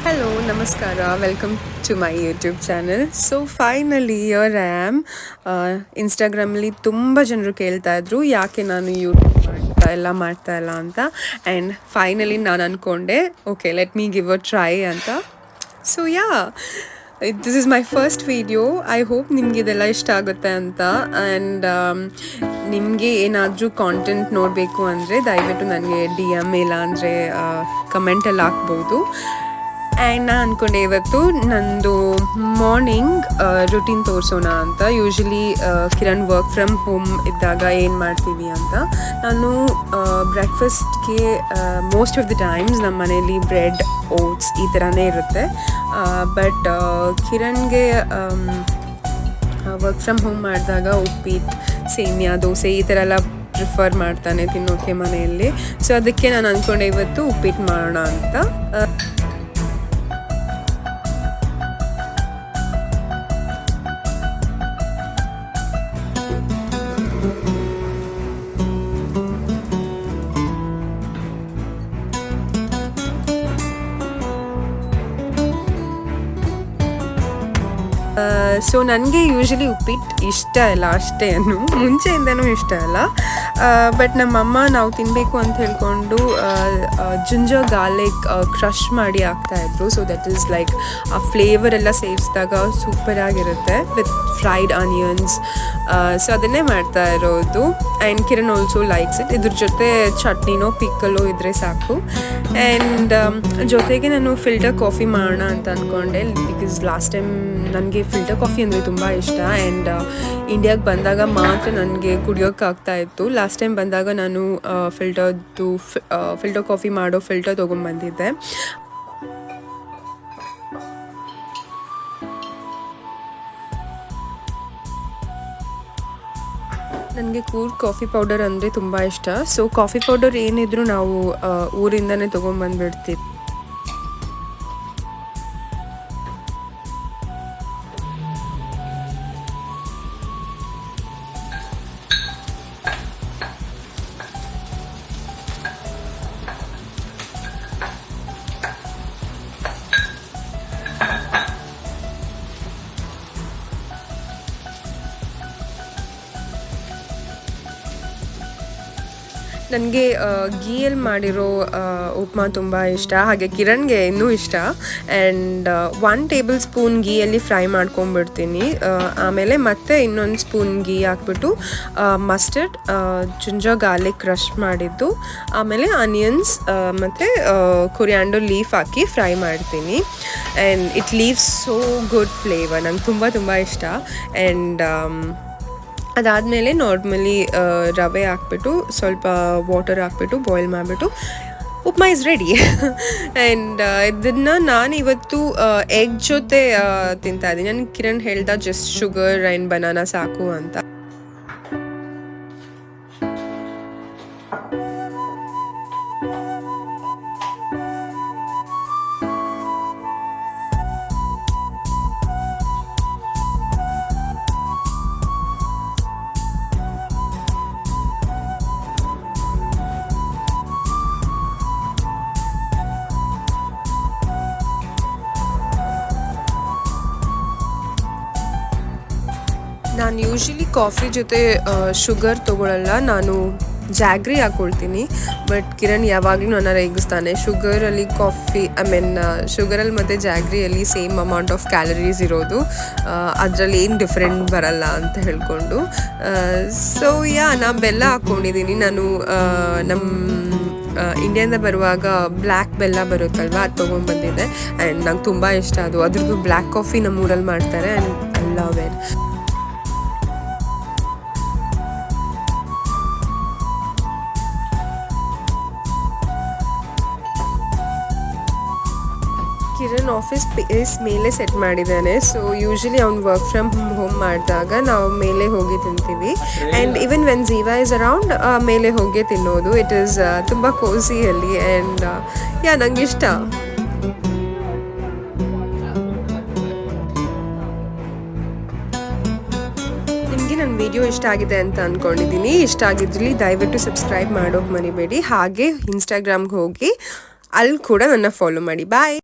Hello, Namaskara. Welcome to my YouTube channel. So finally here I am. Instagramಲಿ ತುಂಬ ಜನರು ಕೇಳ್ತಾ ಇದ್ರು ಯಾಕೆ ನಾನು ಯೂಟ್ಯೂಬ್ ಮಾಡ್ತಾ ಇಲ್ಲ ಅಂತ. ಆ್ಯಂಡ್ ಫೈನಲಿ ನಾನು ಅಂದ್ಕೊಂಡೆ okay let me give a try ಅಂತ. So this is my first video. I hope ನಿಮ್ಗೆ ಇದೆಲ್ಲ ಇಷ್ಟ ಆಗುತ್ತೆ ಅಂತ. ಆ್ಯಂಡ್ ನಿಮಗೆ ಏನಾದರೂ ಕಾಂಟೆಂಟ್ ನೋಡಬೇಕು ಅಂದರೆ ದಯವಿಟ್ಟು ನನಗೆ DM ಇಲ್ಲ ಅಂದರೆ ಕಮೆಂಟಲ್ಲಿ ಹಾಕ್ಬೋದು. ಆ್ಯಂಡ್ ನಾನು ಅಂದ್ಕೊಂಡೆ ಇವತ್ತು ನಂದು ಮಾರ್ನಿಂಗ್ ರುಟೀನ್ ತೋರಿಸೋಣ ಅಂತ. Usually Kiran work from home ಇದ್ದಾಗ ಏನು ಮಾಡ್ತೀವಿ ಅಂತ. ನಾನು ಬ್ರೇಕ್ಫಾಸ್ಟ್ಗೆ ಮೋಸ್ಟ್ ಆಫ್ ದ ಟೈಮ್ಸ್ ನಮ್ಮ ಮನೇಲಿ ಬ್ರೆಡ್ ಓಟ್ಸ್ ಈ ಥರನೇ ಇರುತ್ತೆ. ಬಟ್ ಕಿರಣ್ಗೆ ವರ್ಕ್ ಫ್ರಮ್ ಹೋಮ್ ಮಾಡಿದಾಗ ಉಪ್ಪಿಟ್ಟು ಸೇಮಿಯಾ ದೋಸೆ ಈ ಥರ ಎಲ್ಲ ಪ್ರಿಫರ್ ಮಾಡ್ತಾನೆ ತಿನ್ನೋಕ್ಕೆ ಮನೆಯಲ್ಲಿ. ಸೊ ಅದಕ್ಕೆ ನಾನು ಅಂದ್ಕೊಂಡೆ ಇವತ್ತು ಉಪ್ಪಿಟ್ಟು ಮಾಡೋಣ ಅಂತ. ಸೊ ನನಗೆ ಯೂಶ್ವಲಿ ಉಪ್ಪಿಟ್ಟು ಇಷ್ಟ ಇಲ್ಲ ಅಷ್ಟೇನು, ಮುಂಚೆಯಿಂದನೂ ಇಷ್ಟ ಇಲ್ಲ. ಬಟ್ ನಮ್ಮಮ್ಮ ನಾವು ತಿನ್ನಬೇಕು ಅಂತ ಹೇಳ್ಕೊಂಡು ಜಿಂಜರ್ ಗಾರ್ಲಿಕ್ ಕ್ರಷ್ ಮಾಡಿ ಹಾಕ್ತಾಯಿದ್ರು. ಸೊ ದಟ್ ಈಸ್ ಲೈಕ್ ಆ ಫ್ಲೇವರ್ ಎಲ್ಲ ಸೇರಿಸಿದಾಗ ಸೂಪರಾಗಿರುತ್ತೆ ವಿತ್ ಫ್ರೈಡ್ ಆನಿಯನ್ಸ್. ಸೊ ಅದನ್ನೇ ಮಾಡ್ತಾ ಇರೋದು. And Kiran also likes it. ಇದ್ರ ಜೊತೆ ಚಟ್ನಿನೋ ಪಿಕ್ಕಲೋ ಇದ್ದರೆ ಸಾಕು. ಆ್ಯಂಡ್ ಜೊತೆಗೆ ನಾನು ಫಿಲ್ಟರ್ ಕಾಫಿ ಮಾಡೋಣ ಅಂತ ಅಂದ್ಕೊಂಡೆ. ಬಿಕಾಸ್ ಲಾಸ್ಟ್ ಟೈಮ್ ನನಗೆ ಫಿಲ್ಟರ್ ಕಾಫಿ ಅಂದರೆ ತುಂಬ ಇಷ್ಟ. ಆ್ಯಂಡ್ ಇಂಡಿಯಾಗೆ ಬಂದಾಗ ಮಾತ್ರ ನನಗೆ ಕುಡಿಯೋಕ್ಕಾಗ್ತಾಯಿತ್ತು. ಲಾಸ್ಟ್ ಟೈಮ್ ಬಂದಾಗ ನಾನು ಫಿಲ್ಟರ್ ಕಾಫಿ ಮಾಡೋ ಫಿಲ್ಟರ್ ತೊಗೊಂಡ್ಬಂದಿದ್ದೆ. ನನಗೆ ಕೂಲ್ ಕಾಫಿ ಪೌಡರ್ ಅಂದರೆ ತುಂಬ ಇಷ್ಟ. ಸೊ ಕಾಫಿ ಪೌಡರ್ ಏನಿದ್ರು ನಾವು ಊರಿಂದನೇ ತೊಗೊಂಬಂದುಬಿಡ್ತೀವಿ. ನನಗೆ ಗೀಯಲ್ಲಿ ಮಾಡಿರೋ ಉಪ್ಮಾ ತುಂಬ ಇಷ್ಟ. ಹಾಗೆ ಕಿರಣ್ಗೆ ಇನ್ನೂ ಇಷ್ಟ. ಆ್ಯಂಡ್ 1 ಟೇಬಲ್ ಸ್ಪೂನ್ ಗೀಯಲ್ಲಿ ಫ್ರೈ ಮಾಡ್ಕೊಂಡ್ಬಿಡ್ತೀನಿ. ಆಮೇಲೆ ಮತ್ತೆ ಇನ್ನೊಂದು ಸ್ಪೂನ್ ಗೀ ಹಾಕ್ಬಿಟ್ಟು ಮಸ್ಟರ್ಡ್, ಜಿಂಜರ್ ಗಾರ್ಲಿಕ್ ಕ್ರಷ್ ಮಾಡಿದ್ದು, ಆಮೇಲೆ ಆನಿಯನ್ಸ್ ಮತ್ತು ಕೊರಿಯಾಂಡರ್ ಲೀಫ್ ಹಾಕಿ ಫ್ರೈ ಮಾಡ್ತೀನಿ. And it leaves so good flavour. ನಂಗೆ ತುಂಬ ಇಷ್ಟ. ಆ್ಯಂಡ್ ಅದಾದಮೇಲೆ ನಾರ್ಮಲಿ ರವೆ ಹಾಕ್ಬಿಟ್ಟು ಸ್ವಲ್ಪ ವಾಟರ್ ಹಾಕ್ಬಿಟ್ಟು ಬಾಯ್ಲ್ ಮಾಡಿಬಿಟ್ಟು ಉಪ್ಮಾ ಇಸ್ ರೆಡಿ. ಆ್ಯಂಡ್ ಇದನ್ನು ನಾನು ಇವತ್ತು ಎಗ್ ಜೊತೆ ತಿಂತಾಯಿದ್ದೀನಿ. ನನಗೆ ಕಿರಣ್ ಹೇಳ್ದ ಜಸ್ಟ್ ಶುಗರ್ ಆ್ಯಂಡ್ ಬನಾನಾ ಸಾಕು ಅಂತ. ನಾನು ಯೂಶ್ವಲಿ ಕಾಫಿ ಜೊತೆ ಶುಗರ್ ತೊಗೊಳ್ಳಲ್ಲ, ನಾನು ಜಾಗ್ರಿ ಹಾಕ್ಕೊಳ್ತೀನಿ. ಬಟ್ ಕಿರಣ್ ಯಾವಾಗಲೂ ನನ್ನ ರೇಗಿಸ್ತಾನೆ, ಶುಗರಲ್ಲಿ ಶುಗರಲ್ಲಿ ಮತ್ತು ಜಾಗ್ರಿಯಲ್ಲಿ ಸೇಮ್ ಅಮೌಂಟ್ ಆಫ್ ಕ್ಯಾಲರೀಸ್ ಇರೋದು, ಅದರಲ್ಲಿ ಏನು ಡಿಫ್ರೆಂಟ್ ಬರಲ್ಲ ಅಂತ ಹೇಳ್ಕೊಂಡು. ಸೊ ನಾನು ಬೆಲ್ಲ ಹಾಕ್ಕೊಂಡಿದ್ದೀನಿ. ನಾನು ನಮ್ಮ ಇಂಡಿಯಾದಿಂದ ಬರುವಾಗ ಬ್ಲ್ಯಾಕ್ ಬೆಲ್ಲ ಬರುತ್ತಲ್ವ, ಅದು ತೊಗೊಂಡ್ಬಂದಿದ್ದೆ. ಆ್ಯಂಡ್ ನಂಗೆ ತುಂಬ ಇಷ್ಟ ಅದು. ಅದ್ರದ್ದು ಬ್ಲ್ಯಾಕ್ ಕಾಫಿ ನಮ್ಮ ಊರಲ್ಲಿ ಮಾಡ್ತಾರೆ. And I love it. Kiran office space ಮೇಲೆ ಸೆಟ್ ಮಾಡಿದ್ದಾನೆ. ಸೊ ಯೂಶ್ವಲಿ ಅವ್ನು ವರ್ಕ್ ಫ್ರಮ್ ಹೋಮ್ ಮಾಡಿದಾಗ ನಾವು ಮೇಲೆ ಹೋಗಿ ತಿಂತೀವಿ. And even when Ziva is around ಮೇಲೆ ಹೋಗಿ ತಿನ್ನೋದು. ಇಟ್ ಈಸ್ ತುಂಬ ಕೋಸಿಯಲ್ಲಿ. ಆ್ಯಂಡ್ ನಂಗೆ ಇಷ್ಟ. ನಿಮಗೆ ನನ್ನ ವಿಡಿಯೋ ಇಷ್ಟ ಆಗಿದೆ ಅಂತ ಅಂದ್ಕೊಂಡಿದ್ದೀನಿ. ಇಷ್ಟ ಆಗಿದ್ರಲ್ಲಿ ದಯವಿಟ್ಟು ಸಬ್ಸ್ಕ್ರೈಬ್ ಮಾಡೋಕೆ ಮರಿಬೇಡಿ. ಹಾಗೆ ಇನ್ಸ್ಟಾಗ್ರಾಮ್ಗೆ ಹೋಗಿ ಅಲ್ಲಿ ಕೂಡ ನನ್ನ ಫಾಲೋ ಮಾಡಿ. ಬಾಯ್.